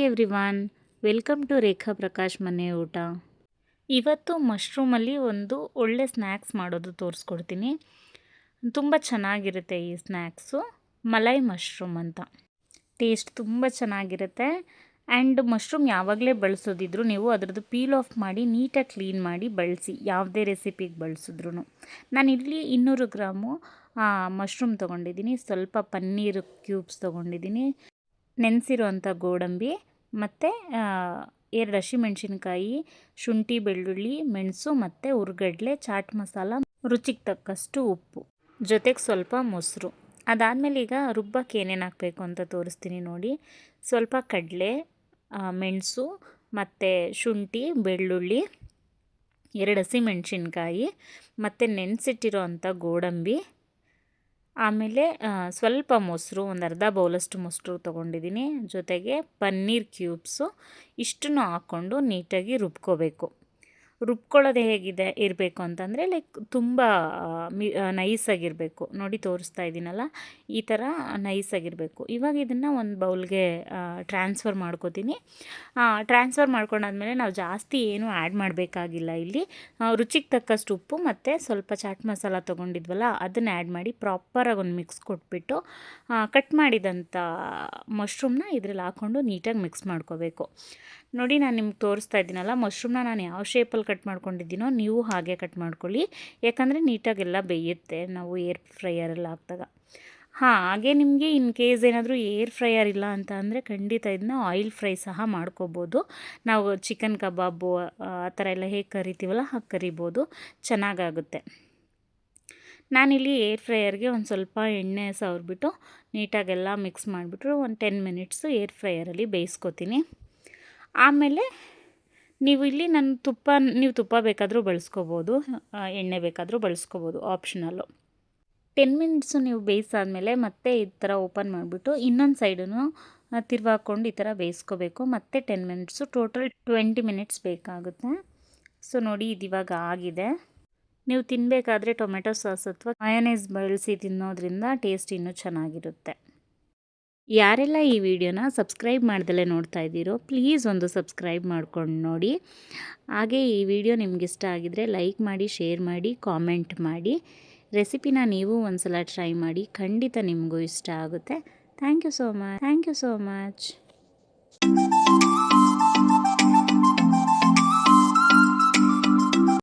Everyone, welcome to ರೇಖಾ ಪ್ರಕಾಶ್ ಮನೆ ಊಟ. ಇವತ್ತು ಮಶ್ರೂಮಲ್ಲಿ ಒಂದು ಒಳ್ಳೆ ಸ್ನ್ಯಾಕ್ಸ್ ಮಾಡೋದು ತೋರಿಸ್ಕೊಡ್ತೀನಿ. ತುಂಬ ಚೆನ್ನಾಗಿರುತ್ತೆ ಈ ಸ್ನ್ಯಾಕ್ಸು. ಮಲೈ ಮಶ್ರೂಮ್ ಅಂತ. ಟೇಸ್ಟ್ ತುಂಬ ಚೆನ್ನಾಗಿರುತ್ತೆ. ಆ್ಯಂಡ್ ಮಶ್ರೂಮ್ ಯಾವಾಗಲೇ ಬಳಸೋದಿದ್ರು ನೀವು ಅದರದ್ದು ಪೀಲ್ ಆಫ್ ಮಾಡಿ ನೀಟಾಗಿ ಕ್ಲೀನ್ ಮಾಡಿ ಬಳಸಿ, ಯಾವುದೇ ರೆಸಿಪಿಗೆ ಬಳಸಿದ್ರು. ನಾನಿಲ್ಲಿ 200 ಗ್ರಾಮು ಮಶ್ರೂಮ್ ತೊಗೊಂಡಿದ್ದೀನಿ, ಸ್ವಲ್ಪ ಪನ್ನೀರ್ ಕ್ಯೂಬ್ಸ್ ತೊಗೊಂಡಿದ್ದೀನಿ, ನೆನೆಸಿರೋಂಥ ಗೋಡಂಬಿ ಮತ್ತು 2 ಹಸಿಮೆಣ್ಸಿನ್ಕಾಯಿ, ಶುಂಠಿ ಬೆಳ್ಳುಳ್ಳಿ, ಮೆಣಸು ಮತ್ತು ಹುರ್ಗಡ್ಲೆ, ಚಾಟ್ ಮಸಾಲ, ರುಚಿಗೆ ತಕ್ಕಷ್ಟು ಉಪ್ಪು, ಜೊತೆಗೆ ಸ್ವಲ್ಪ ಮೊಸರು. ಅದಾದಮೇಲೆ ಈಗ ರುಬ್ಬಕ್ಕೆ ಏನೇನು ಹಾಕಬೇಕು ಅಂತ ತೋರಿಸ್ತೀನಿ ನೋಡಿ. ಸ್ವಲ್ಪ ಕಡಲೆ, ಮೆಣಸು ಮತ್ತು ಶುಂಠಿ ಬೆಳ್ಳುಳ್ಳಿ, 2 ಹಸಿಮೆಣ್ಸಿನ್ಕಾಯಿ ಮತ್ತು ನೆನೆಸಿಟ್ಟಿರೋ ಅಂಥ ಗೋಡಂಬಿ, ಆಮೇಲೆ ಸ್ವಲ್ಪ ಮೊಸರು, ಒಂದು ಅರ್ಧ ಬೌಲಷ್ಟು ಮೊಸರು ತೊಗೊಂಡಿದ್ದೀನಿ, ಜೊತೆಗೆ ಪನ್ನೀರ್ ಕ್ಯೂಬ್ಸು. ಇಷ್ಟನ್ನು ಹಾಕ್ಕೊಂಡು ನೀಟಾಗಿ ರುಬ್ಕೋಬೇಕು. ರುಬ್ಕೊಳ್ಳೋದು ಹೇಗಿದೆ ಇರಬೇಕು ಅಂತಂದರೆ ಲೈಕ್ ತುಂಬ ನೈಸಾಗಿರಬೇಕು. ನೋಡಿ ತೋರಿಸ್ತಾ ಇದ್ದೀನಲ್ಲ, ಈ ಥರ ನೈಸಾಗಿರಬೇಕು. ಇವಾಗ ಇದನ್ನು ಒಂದು ಬೌಲ್ಗೆ ಟ್ರಾನ್ಸ್ಫರ್ ಮಾಡ್ಕೋತೀನಿ. ಟ್ರಾನ್ಸ್ಫರ್ ಮಾಡ್ಕೊಂಡಾದ್ಮೇಲೆ ನಾವು ಜಾಸ್ತಿ ಏನೂ ಆ್ಯಡ್ ಮಾಡಬೇಕಾಗಿಲ್ಲ. ಇಲ್ಲಿ ರುಚಿಗೆ ತಕ್ಕಷ್ಟು ಉಪ್ಪು ಮತ್ತು ಸ್ವಲ್ಪ ಚಾಟ್ ಮಸಾಲ ತೊಗೊಂಡಿದ್ವಲ್ಲ ಅದನ್ನು ಆ್ಯಡ್ ಮಾಡಿ ಪ್ರಾಪರಾಗಿ ಒಂದು ಮಿಕ್ಸ್ ಕೊಟ್ಬಿಟ್ಟು ಕಟ್ ಮಾಡಿದಂಥ ಮಶ್ರೂಮ್ನ ಇದ್ರಲ್ಲಿ ಹಾಕ್ಕೊಂಡು ನೀಟಾಗಿ ಮಿಕ್ಸ್ ಮಾಡ್ಕೋಬೇಕು. ನೋಡಿ ನಾನು ನಿಮ್ಗೆ ತೋರಿಸ್ತಾ ಇದ್ದೀನಲ್ಲ, ಮಶ್ರೂಮ್ನ ನಾನು ಯಾವ ಶೇಪಲ್ಲಿ ಕಟ್ ಮಾಡ್ಕೊಂಡಿದ್ದೀನೋ ನೀವು ಹಾಗೆ ಕಟ್ ಮಾಡ್ಕೊಳ್ಳಿ. ಯಾಕಂದರೆ ನೀಟಾಗೆಲ್ಲ ಬೇಯುತ್ತೆ ನಾವು ಏರ್ ಫ್ರೈಯರಲ್ಲಿ ಹಾಕಿದಾಗ. ಹಾಗೆ ನಿಮಗೆ ಇನ್ ಕೇಸ್ ಏನಾದರೂ ಏರ್ ಫ್ರೈಯರ್ ಇಲ್ಲ ಅಂತ ಅಂದರೆ ಖಂಡಿತ ಇದನ್ನ ಆಯಿಲ್ ಫ್ರೈ ಸಹ ಮಾಡ್ಕೋಬೋದು. ನಾವು ಚಿಕನ್ ಕಬಾಬು ಆ ಥರ ಎಲ್ಲ ಹೇಗೆ ಕರಿತೀವಲ್ಲ ಹಾಗೆ ಕರಿಬೋದು, ಚೆನ್ನಾಗಾಗುತ್ತೆ. ನಾನಿಲ್ಲಿ ಏರ್ ಫ್ರೈಯರ್ಗೆ ಒಂದು ಸ್ವಲ್ಪ ಎಣ್ಣೆ ಸವರ್ಬಿಟ್ಟು ನೀಟಾಗೆಲ್ಲ ಮಿಕ್ಸ್ ಮಾಡಿಬಿಟ್ರು ಒಂದು 10 ಮಿನಿಟ್ಸು ಏರ್ ಫ್ರೈಯರಲ್ಲಿ ಬೇಯಿಸ್ಕೊತೀನಿ. ಆಮೇಲೆ ನೀವು ಇಲ್ಲಿ ನೀವು ತುಪ್ಪ ಬೇಕಾದರೂ ಬಳಸ್ಕೋಬೋದು, ಎಣ್ಣೆ ಬೇಕಾದರೂ ಬಳಸ್ಕೋಬೋದು, ಆಪ್ಷನಲ್ಲು. 10 ಮಿನಿಟ್ಸು ನೀವು ಬೇಯಿಸಾದ್ಮೇಲೆ ಮತ್ತೆ ಈ ಥರ ಓಪನ್ ಮಾಡಿಬಿಟ್ಟು ಇನ್ನೊಂದು ಸೈಡನ್ನು ತಿರ್ವಾಕೊಂಡು ಈ ಥರ ಬೇಯಿಸ್ಕೋಬೇಕು. ಮತ್ತೆ 10 ಮಿನಿಟ್ಸು, ಟೋಟಲ್ 20 ಮಿನಿಟ್ಸ್ ಬೇಕಾಗುತ್ತೆ. ಸೊ ನೋಡಿ ಇದು ಇವಾಗ ಆಗಿದೆ. ನೀವು ತಿನ್ನಬೇಕಾದ್ರೆ ಟೊಮೆಟೊ ಸಾಸ್ ಅಥವಾ ಮಯೋನೈಸ್ ಬಳಸಿ ತಿನ್ನೋದ್ರಿಂದ ಟೇಸ್ಟ್ ಇನ್ನೂ ಚೆನ್ನಾಗಿರುತ್ತೆ. ಯಾರೆಲ್ಲ ಈ ವಿಡಿಯೋನ ಸಬ್ಸ್ಕ್ರೈಬ್ ಮಾಡ್ದಲೇ ನೋಡ್ತಾ ಇದ್ದೀರೋ ಪ್ಲೀಸ್ ಒಂದು ಸಬ್ಸ್ಕ್ರೈಬ್ ಮಾಡ್ಕೊಂಡು ನೋಡಿ. ಹಾಗೆ ಈ ವಿಡಿಯೋ ನಿಮ್ಗೆ ಇಷ್ಟ ಆಗಿದರೆ ಲೈಕ್ ಮಾಡಿ, ಶೇರ್ ಮಾಡಿ, ಕಾಮೆಂಟ್ ಮಾಡಿ. ರೆಸಿಪಿನ ನೀವು ಒಂದು ಸಲ ಟ್ರೈ ಮಾಡಿ, ಖಂಡಿತ ನಿಮಗೂ ಇಷ್ಟ ಆಗುತ್ತೆ. Thank you so much.